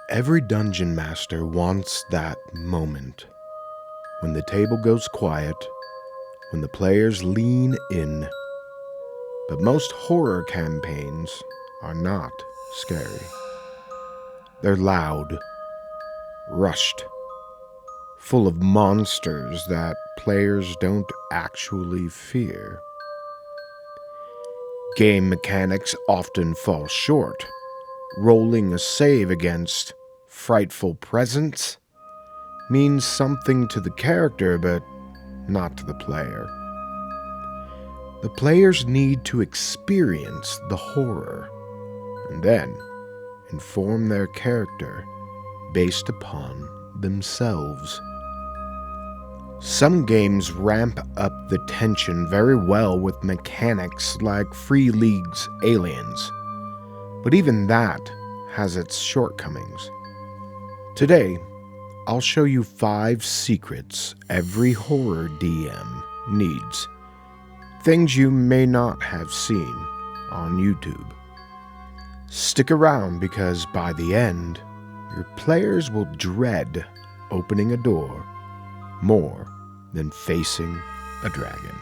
Every dungeon master wants that moment when the table goes quiet, when the players lean in. But most horror campaigns are not scary. They're loud, rushed, full of monsters that players don't actually fear. Game mechanics often fall short. Rolling a save against frightful presence means something to the character, but not to the player. The players need to experience the horror and then inform their character based upon themselves. Some games ramp up the tension very well with mechanics like Free League's Aliens, but even that has its shortcomings. Today, I'll show you 5 secrets every horror DM needs. Things you may not have seen on YouTube. Stick around because by the end, your players will dread opening a door more than facing a dragon.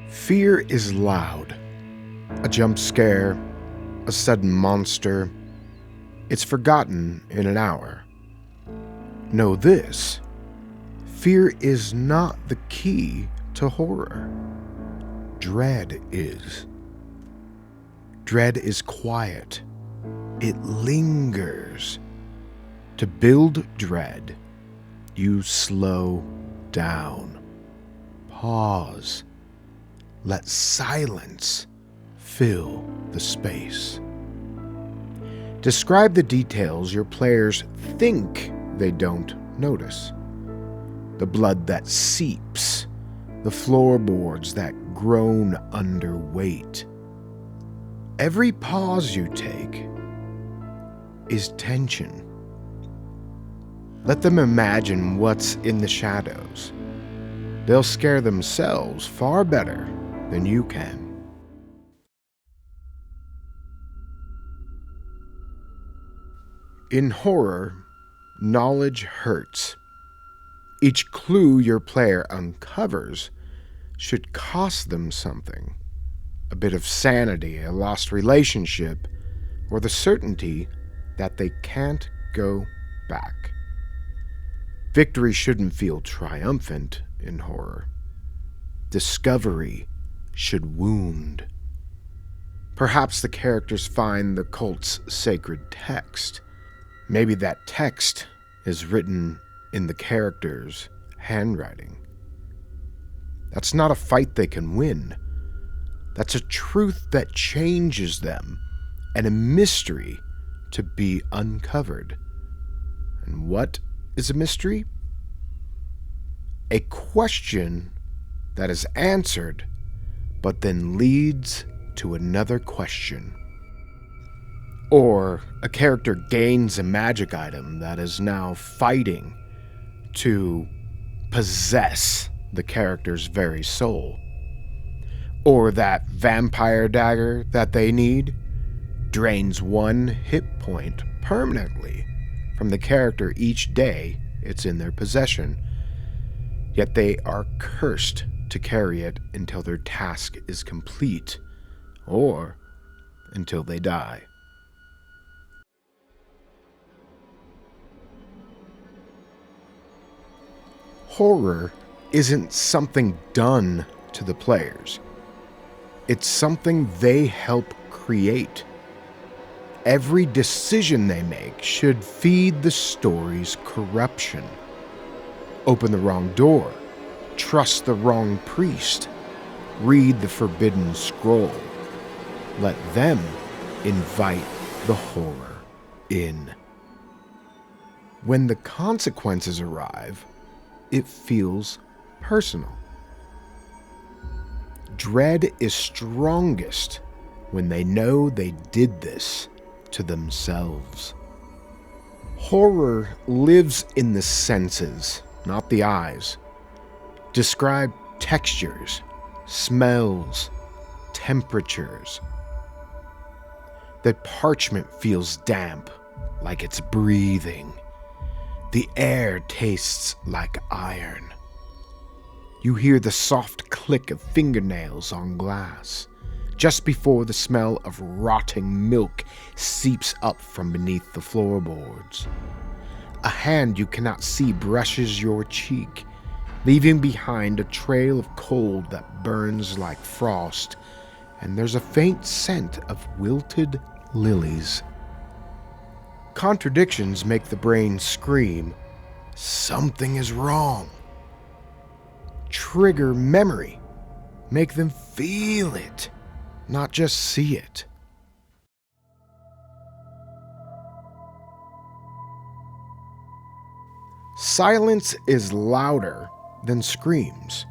Fear is loud. A jump scare, a sudden monster. It's forgotten in an hour. Know this: fear is not the key to horror. Dread is. Dread is quiet. It lingers. To build dread, you slow down. Pause. Let silence fill the space. Describe the details your players think they don't notice. The blood that seeps, the floorboards that groan under weight. Every pause you take is tension. Let them imagine what's in the shadows. They'll scare themselves far better than you can. In horror, knowledge hurts. Each clue your player uncovers should cost them something. A bit of sanity, a lost relationship, or the certainty that they can't go back. Victory shouldn't feel triumphant in horror. Discovery should wound. Perhaps the characters find the cult's sacred text. Maybe that text is written in the character's handwriting. That's not a fight they can win. That's a truth that changes them, and a mystery to be uncovered. And what is a mystery? A question that is answered, but then leads to another question. Or a character gains a magic item that is now fighting to possess the character's very soul. Or that vampire dagger that they need drains 1 hit point permanently from the character each day it's in their possession. Yet they are cursed to carry it until their task is complete, or until they die. Horror isn't something done to the players. It's something they help create. Every decision they make should feed the story's corruption. Open the wrong door, trust the wrong priest, read the forbidden scroll. Let them invite the horror in. When the consequences arrive, it feels personal. Dread is strongest when they know they did this to themselves. Horror lives in the senses, not the eyes. Describe textures, smells, temperatures, The parchment feels damp, like it's breathing. The air tastes like iron. You hear the soft click of fingernails on glass, just before the smell of rotting milk seeps up from beneath the floorboards. A hand you cannot see brushes your cheek, leaving behind a trail of cold that burns like frost, and there's a faint scent of wilted lilies. Contradictions make the brain scream, "Something is wrong." Trigger memory, make them feel it, not just see it. Silence is louder than screams.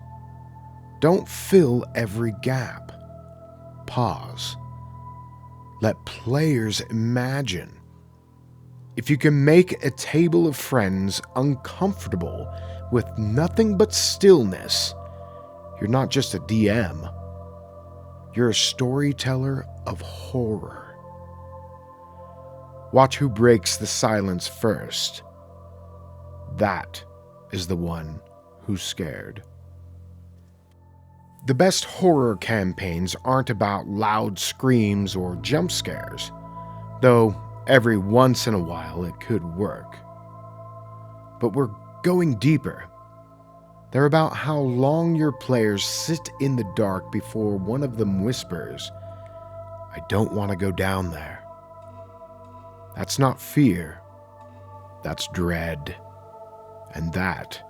Don't fill every gap. Pause. Let players imagine. If you can make a table of friends uncomfortable with nothing but stillness, you're not just a DM. You're a storyteller of horror. Watch who breaks the silence first. That is the one who's scared. The best horror campaigns aren't about loud screams or jump scares, though every once in a while it could work. But we're going deeper. They're about how long your players sit in the dark before one of them whispers, "I don't want to go down there." That's not fear. That's dread. And that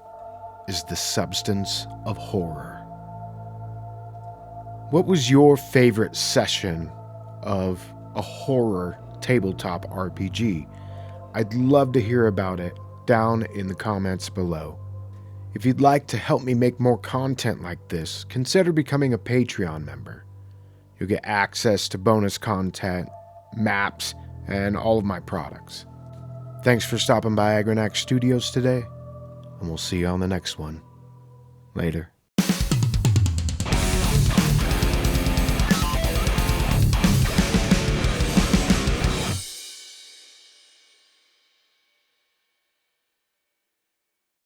is the substance of horror. What was your favorite session of a horror tabletop RPG? I'd love to hear about it down in the comments below. If you'd like to help me make more content like this, consider becoming a Patreon member. You'll get access to bonus content, maps, and all of my products. Thanks for stopping by Agranak Studios today, and we'll see you on the next one. Later.